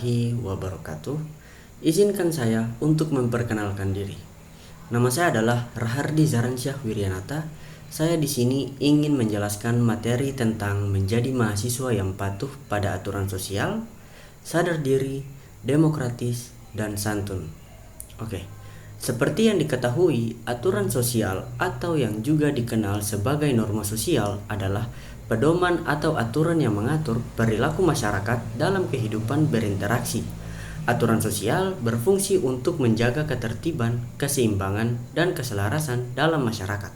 warahmatullahi wabarakatuh. Izinkan saya untuk memperkenalkan diri. Nama saya adalah Rahardi Zaransyah Wiryanata. Saya di sini ingin menjelaskan materi tentang menjadi mahasiswa yang patuh pada aturan sosial, sadar diri, demokratis, dan santun. Oke. Seperti yang diketahui, aturan sosial atau yang juga dikenal sebagai norma sosial adalah pedoman atau aturan yang mengatur perilaku masyarakat dalam kehidupan berinteraksi. Aturan sosial berfungsi untuk menjaga ketertiban, keseimbangan, dan keselarasan dalam masyarakat.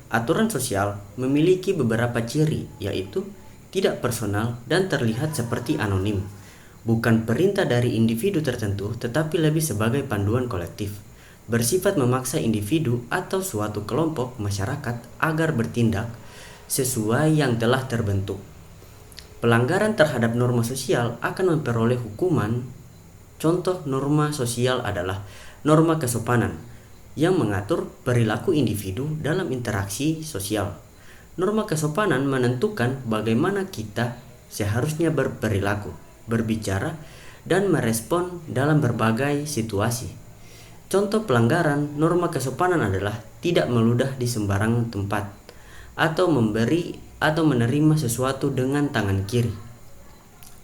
Aturan sosial memiliki beberapa ciri, yaitu tidak personal dan terlihat seperti anonim, bukan perintah dari individu tertentu tetapi lebih sebagai panduan kolektif, bersifat memaksa individu atau suatu kelompok masyarakat agar bertindak sesuai yang telah terbentuk. Pelanggaran terhadap norma sosial akan memperoleh hukuman. Contoh norma sosial adalah norma kesopanan yang mengatur perilaku individu dalam interaksi sosial. Norma kesopanan menentukan bagaimana kita seharusnya berperilaku, berbicara, dan merespon dalam berbagai situasi. Contoh pelanggaran norma kesopanan adalah tidak meludah di sembarang tempat, atau memberi atau menerima sesuatu dengan tangan kiri.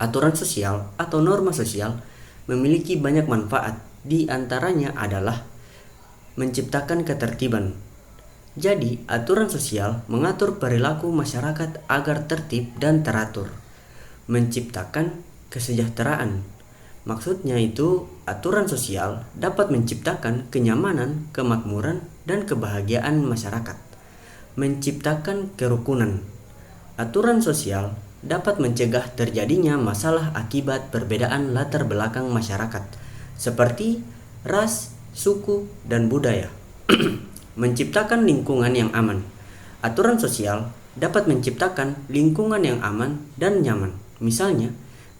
Aturan sosial atau norma sosial memiliki banyak manfaat, di antaranya adalah menciptakan ketertiban. Jadi, aturan sosial mengatur perilaku masyarakat agar tertib dan teratur, menciptakan kesejahteraan. Maksudnya itu, aturan sosial dapat menciptakan kenyamanan, kemakmuran, dan kebahagiaan masyarakat, menciptakan kerukunan. Aturan sosial dapat mencegah terjadinya masalah akibat perbedaan latar belakang masyarakat, seperti ras, suku, dan budaya. Menciptakan lingkungan yang aman. Aturan sosial dapat menciptakan lingkungan yang aman dan nyaman, misalnya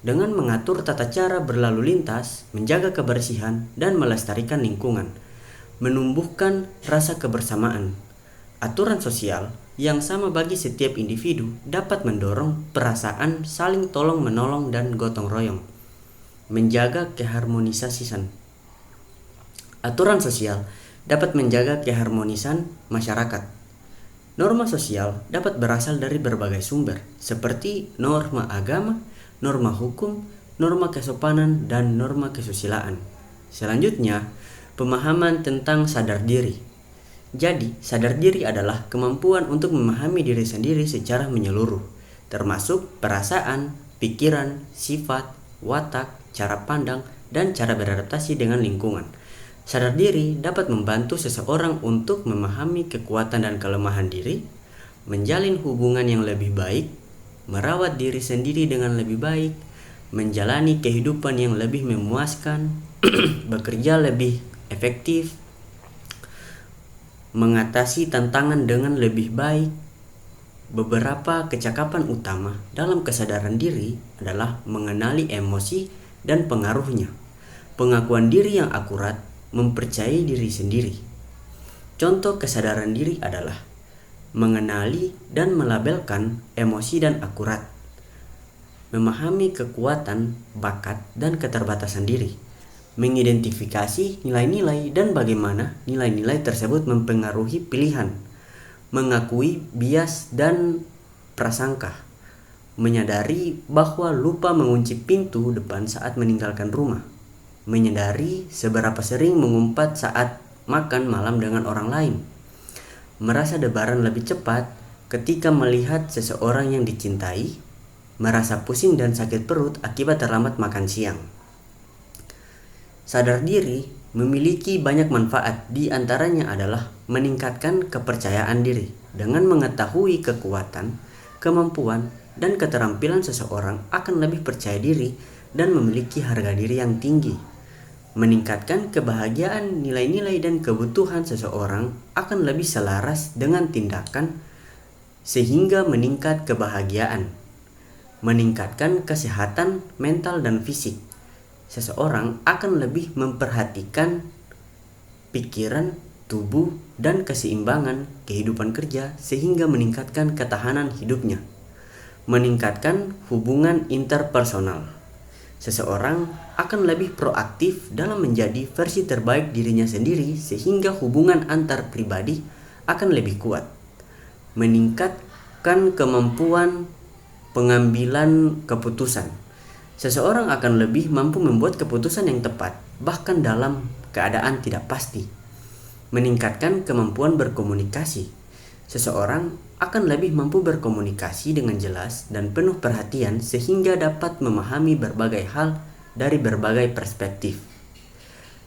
dengan mengatur tata cara berlalu lintas, menjaga kebersihan, dan melestarikan lingkungan, menumbuhkan rasa kebersamaan. Aturan sosial yang sama bagi setiap individu dapat mendorong perasaan saling tolong-menolong dan gotong royong, menjaga keharmonisan. Aturan sosial dapat menjaga keharmonisan masyarakat. Norma sosial dapat berasal dari berbagai sumber, seperti norma agama, norma hukum, norma kesopanan, dan norma kesusilaan. Selanjutnya, pemahaman tentang sadar diri. Jadi, sadar diri adalah kemampuan untuk memahami diri sendiri secara menyeluruh, termasuk perasaan, pikiran, sifat, watak, cara pandang, dan cara beradaptasi dengan lingkungan. Sadar diri dapat membantu seseorang untuk memahami kekuatan dan kelemahan diri, menjalin hubungan yang lebih baik, merawat diri sendiri dengan lebih baik, menjalani kehidupan yang lebih memuaskan, bekerja lebih efektif, mengatasi tantangan dengan lebih baik. Beberapa kecakapan utama dalam kesadaran diri adalah mengenali emosi dan pengaruhnya, pengakuan diri yang akurat, mempercayai diri sendiri. Contoh kesadaran diri adalah mengenali dan melabelkan emosi dan akurat, memahami kekuatan, bakat, dan keterbatasan diri, mengidentifikasi nilai-nilai dan bagaimana nilai-nilai tersebut mempengaruhi pilihan, mengakui bias dan prasangka, menyadari bahwa lupa mengunci pintu depan saat meninggalkan rumah, menyadari seberapa sering mengumpat saat makan malam dengan orang lain, merasa debaran lebih cepat ketika melihat seseorang yang dicintai, merasa pusing dan sakit perut akibat terlambat makan siang. Sadar diri memiliki banyak manfaat, di antaranya adalah meningkatkan kepercayaan diri dengan mengetahui kekuatan, kemampuan, dan keterampilan seseorang akan lebih percaya diri dan memiliki harga diri yang tinggi. Meningkatkan kebahagiaan, nilai-nilai, dan kebutuhan seseorang akan lebih selaras dengan tindakan sehingga meningkat kebahagiaan. Meningkatkan kesehatan mental dan fisik. Seseorang akan lebih memperhatikan pikiran, tubuh, dan keseimbangan kehidupan kerja sehingga meningkatkan ketahanan hidupnya. Meningkatkan hubungan interpersonal. Seseorang akan lebih proaktif dalam menjadi versi terbaik dirinya sendiri sehingga hubungan antar pribadi akan lebih kuat. Meningkatkan kemampuan pengambilan keputusan. Seseorang akan lebih mampu membuat keputusan yang tepat, bahkan dalam keadaan tidak pasti. Meningkatkan kemampuan berkomunikasi. Seseorang akan lebih mampu berkomunikasi dengan jelas dan penuh perhatian sehingga dapat memahami berbagai hal dari berbagai perspektif.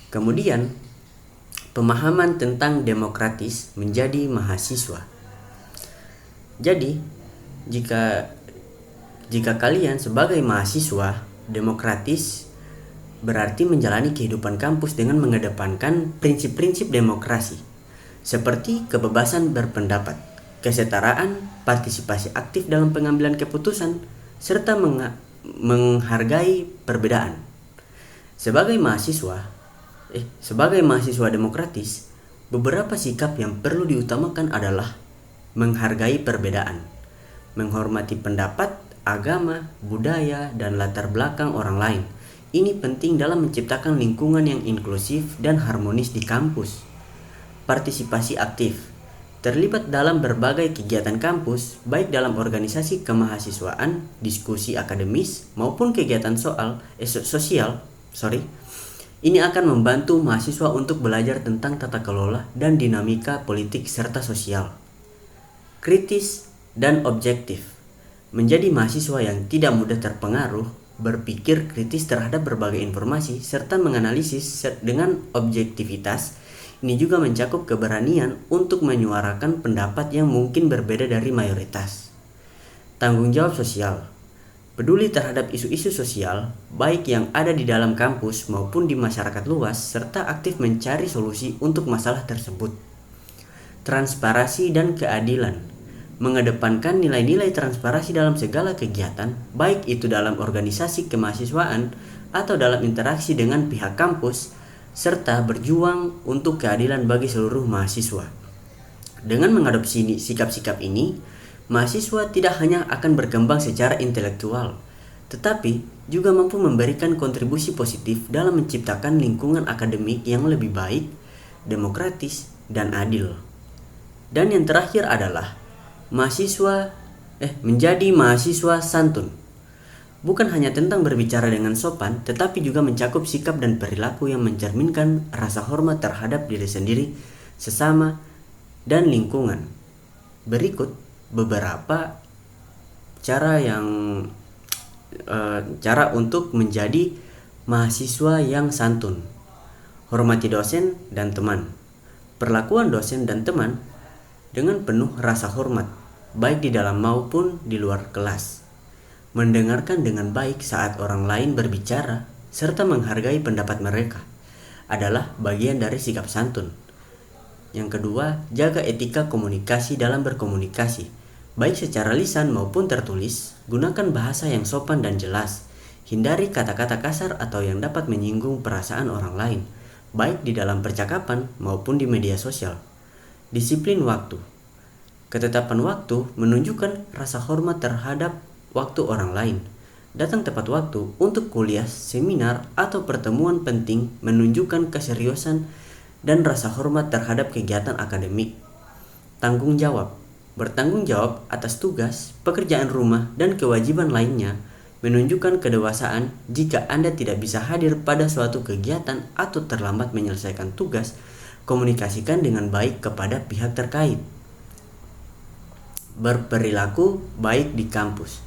Kemudian, pemahaman tentang demokratis menjadi mahasiswa. Jadi, jika kalian sebagai mahasiswa demokratis berarti menjalani kehidupan kampus dengan mengedepankan prinsip-prinsip demokrasi seperti kebebasan berpendapat, kesetaraan, partisipasi aktif dalam pengambilan keputusan, serta menghargai perbedaan. Sebagai mahasiswa demokratis, beberapa sikap yang perlu diutamakan adalah menghargai perbedaan, menghormati pendapat, agama, budaya, dan latar belakang orang lain. Ini penting dalam menciptakan lingkungan yang inklusif dan harmonis di kampus. Partisipasi aktif, terlibat dalam berbagai kegiatan kampus, baik dalam organisasi kemahasiswaan, diskusi akademis, maupun kegiatan sosial. Ini akan membantu mahasiswa untuk belajar tentang tata kelola dan dinamika politik serta sosial. Kritis dan objektif. Menjadi mahasiswa yang tidak mudah terpengaruh, berpikir kritis terhadap berbagai informasi, serta menganalisis dengan objektivitas. Ini juga mencakup keberanian untuk menyuarakan pendapat yang mungkin berbeda dari mayoritas. Tanggung jawab sosial. Peduli terhadap isu-isu sosial, baik yang ada di dalam kampus maupun di masyarakat luas, serta aktif mencari solusi untuk masalah tersebut. Transparansi dan keadilan. Mengedepankan nilai-nilai transparansi dalam segala kegiatan, baik itu dalam organisasi kemahasiswaan atau dalam interaksi dengan pihak kampus, serta berjuang untuk keadilan bagi seluruh mahasiswa. Dengan mengadopsi sikap-sikap ini, mahasiswa tidak hanya akan berkembang secara intelektual, tetapi juga mampu memberikan kontribusi positif dalam menciptakan lingkungan akademik yang lebih baik, demokratis, dan adil. Dan yang terakhir adalah menjadi mahasiswa santun. Bukan hanya tentang berbicara dengan sopan, tetapi juga mencakup sikap dan perilaku yang mencerminkan rasa hormat terhadap diri sendiri, sesama, dan lingkungan. Berikut beberapa cara untuk menjadi mahasiswa yang santun. Hormati dosen dan teman. Perlakuan dosen dan teman dengan penuh rasa hormat, baik di dalam maupun di luar kelas. Mendengarkan dengan baik saat orang lain berbicara, serta menghargai pendapat mereka adalah bagian dari sikap santun. Yang kedua, jaga etika komunikasi dalam berkomunikasi, baik secara lisan maupun tertulis. Gunakan bahasa yang sopan dan jelas. Hindari kata-kata kasar atau yang dapat menyinggung perasaan orang lain, baik di dalam percakapan maupun di media sosial. Disiplin waktu. Ketetapan waktu menunjukkan rasa hormat terhadap waktu orang lain. Datang tepat waktu untuk kuliah, seminar, atau pertemuan penting menunjukkan keseriusan dan rasa hormat terhadap kegiatan akademik. Tanggung jawab. Bertanggung jawab atas tugas, pekerjaan rumah, dan kewajiban lainnya menunjukkan kedewasaan. Jika Anda tidak bisa hadir pada suatu kegiatan atau terlambat menyelesaikan tugas, komunikasikan dengan baik kepada pihak terkait. Berperilaku baik di kampus.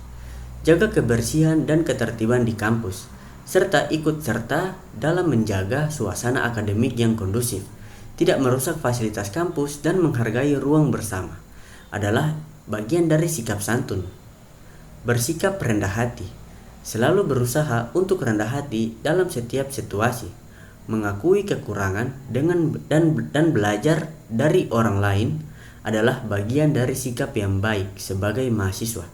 Jaga kebersihan dan ketertiban di kampus, serta ikut serta dalam menjaga suasana akademik yang kondusif. Tidak merusak fasilitas kampus dan menghargai ruang bersama adalah bagian dari sikap santun. Bersikap rendah hati. Selalu berusaha untuk rendah hati dalam setiap situasi. Mengakui kekurangan dan belajar dari orang lain adalah bagian dari sikap yang baik sebagai mahasiswa.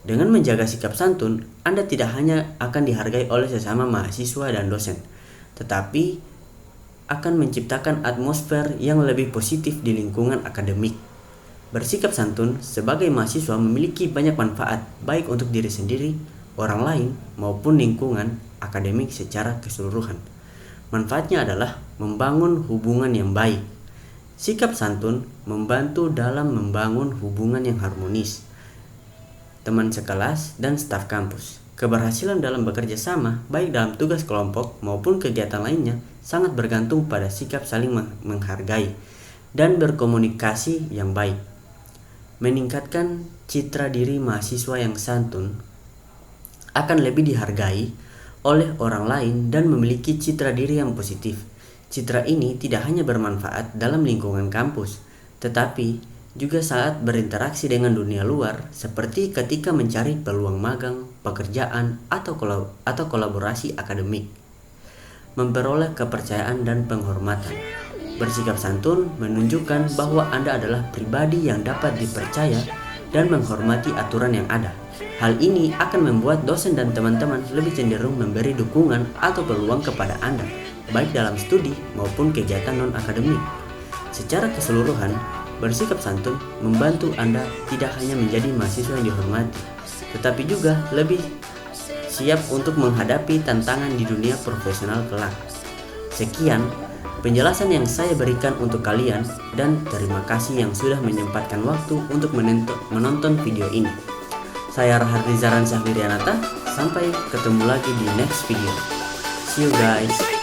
Dengan menjaga sikap santun, Anda tidak hanya akan dihargai oleh sesama mahasiswa dan dosen, tetapi akan menciptakan atmosfer yang lebih positif di lingkungan akademik. Bersikap santun sebagai mahasiswa memiliki banyak manfaat, baik untuk diri sendiri orang lain, maupun lingkungan akademik secara keseluruhan. Manfaatnya adalah membangun hubungan yang baik. Sikap santun membantu dalam membangun hubungan yang harmonis teman sekelas dan staf kampus. Keberhasilan dalam bekerja sama, baik dalam tugas kelompok maupun kegiatan lainnya, sangat bergantung pada sikap saling menghargai dan berkomunikasi yang baik. Meningkatkan citra diri mahasiswa yang santun akan lebih dihargai oleh orang lain dan memiliki citra diri yang positif. Citra ini tidak hanya bermanfaat dalam lingkungan kampus, tetapi juga saat berinteraksi dengan dunia luar, seperti ketika mencari peluang magang, pekerjaan, atau kolaborasi akademik. Memperoleh kepercayaan dan penghormatan. Bersikap santun menunjukkan bahwa Anda adalah pribadi yang dapat dipercaya dan menghormati aturan yang ada. Hal ini akan membuat dosen dan teman-teman lebih cenderung memberi dukungan atau peluang kepada Anda, baik dalam studi maupun kegiatan non-akademik. Secara keseluruhan, bersikap santun membantu Anda tidak hanya menjadi mahasiswa yang dihormati, tetapi juga lebih siap untuk menghadapi tantangan di dunia profesional kelak. Sekian penjelasan yang saya berikan untuk kalian, dan terima kasih yang sudah menyempatkan waktu untuk menonton video ini. Saya Rahardi Zaransyah Wiryanata, sampai ketemu lagi di next video. See you guys.